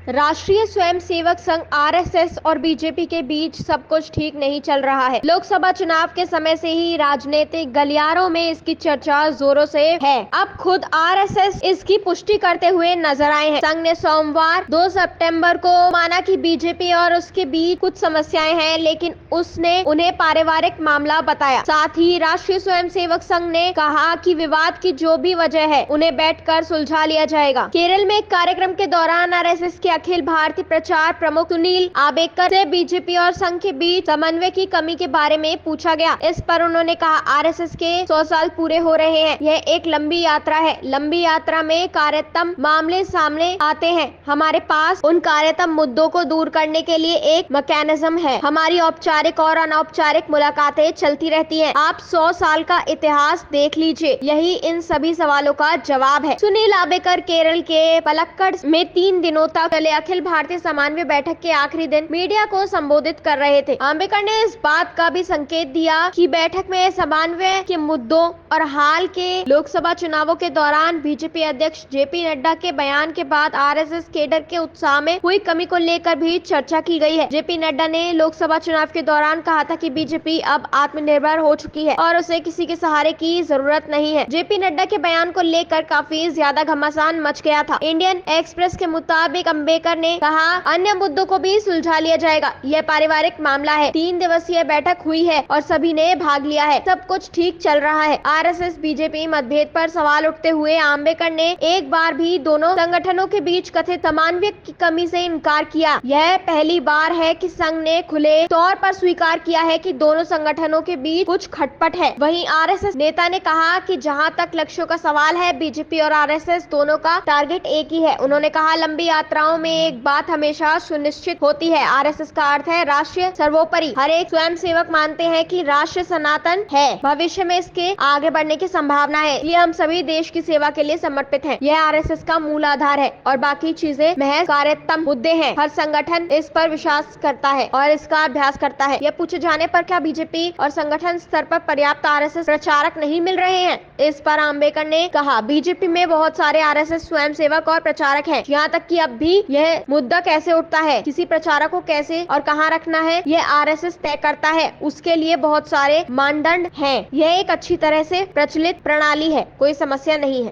राष्ट्रीय स्वयंसेवक संघ आरएसएस और बीजेपी के बीच सब कुछ ठीक नहीं चल रहा है। लोकसभा चुनाव के समय से ही राजनीतिक गलियारों में इसकी चर्चा जोरों से है। अब खुद आरएसएस इसकी पुष्टि करते हुए नजर आए हैं। संघ ने सोमवार 2 सितंबर को माना कि बीजेपी और उसके बीच कुछ समस्याएं हैं, लेकिन उसने उन्हें पारिवारिक मामला बताया। साथ ही राष्ट्रीय स्वयंसेवक संघ ने कहा कि विवाद की जो भी वजह है उन्हें बैठकर सुलझा लिया जाएगा। केरल में एक कार्यक्रम के दौरान आरएसएस के अखिल भारतीय प्रचार प्रमुख सुनील आबेकर से बीजेपी और संघ के बीच समन्वय की कमी के बारे में पूछा गया। इस पर उन्होंने कहा, आरएसएस के 100 साल पूरे हो रहे हैं। यह एक लंबी यात्रा है। लंबी यात्रा में कार्यतम मामले सामने आते हैं। हमारे पास उन कार्यतम मुद्दों को दूर करने के लिए एक मैकेनिज्म है। हमारी औपचारिक और अनौपचारिक मुलाकातें चलती रहती हैं। आप 100 साल का इतिहास देख लीजिए, यही इन सभी सवालों का जवाब है। सुनील आबेकर केरल के पलक्कड़ में 3 दिनों तक चले अखिल भारतीय समन्वय बैठक के आखिरी दिन मीडिया को संबोधित कर रहे थे। आंबेडकर ने इस बात का भी संकेत दिया कि बैठक में समन्वय के मुद्दों और हाल के लोकसभा चुनावों के दौरान बीजेपी अध्यक्ष जेपी नड्डा के बयान के बाद आरएसएस केडर के उत्साह में हुई कमी को लेकर भी चर्चा की गई है। जेपी नड्डा ने लोकसभा चुनाव के दौरान कहा था कि बीजेपी अब आत्मनिर्भर हो चुकी है और उसे किसी के सहारे की जरूरत नहीं है। जेपी नड्डा के बयान को लेकर काफी ज्यादा घमासान मच गया था। इंडियन एक्सप्रेस के मुताबिक आंबेडकर ने कहा, अन्य मुद्दों को भी सुलझा लिया जाएगा। यह पारिवारिक मामला है। 3 दिवसीय बैठक हुई है और सभी ने भाग लिया है। सब कुछ ठीक चल रहा है। आरएसएस बीजेपी मतभेद पर सवाल उठते हुए आंबेडकर ने एक बार भी दोनों संगठनों के बीच कथित समन्वय की कमी से इनकार किया। यह पहली बार है कि संघ ने खुले तौर पर स्वीकार किया है कि दोनों संगठनों के बीच कुछ खटपट है। वहीं आरएसएस नेता ने कहा कि जहां तक लक्ष्यों का सवाल है, बीजेपी और आरएसएस दोनों का टारगेट एक ही है। उन्होंने कहा, लंबी यात्राओं में एक बात हमेशा सुनिश्चित होती है, आरएसएस का अर्थ है राष्ट्रीय सर्वोपरि। हर एक स्वयंसेवक मानते हैं कि राष्ट्र सनातन है, भविष्य में इसके आगे बढ़ने की संभावना है। ये हम सभी देश की सेवा के लिए समर्पित हैं। यह आरएसएस का मूल आधार है और बाकी चीजें महज कार्यतम मुद्दे हैं। हर संगठन इस पर विश्वास करता है और इसका अभ्यास करता है। यह पूछे जाने पर क्या बीजेपी और संगठन स्तर पर पर्याप्त आरएसएस प्रचारक नहीं मिल रहे हैं? इस पर आंबेडकर ने कहा, बीजेपी में बहुत सारे आरएसएस स्वयंसेवक और प्रचारक हैं। यहाँ तक कि अब भी यह मुद्दा कैसे उठता है, किसी प्रचारक को कैसे और कहाँ रखना है, यह आरएसएस तय करता है। उसके लिए बहुत सारे मानदंड हैं। यह एक अच्छी तरह से प्रचलित प्रणाली है, कोई समस्या नहीं है।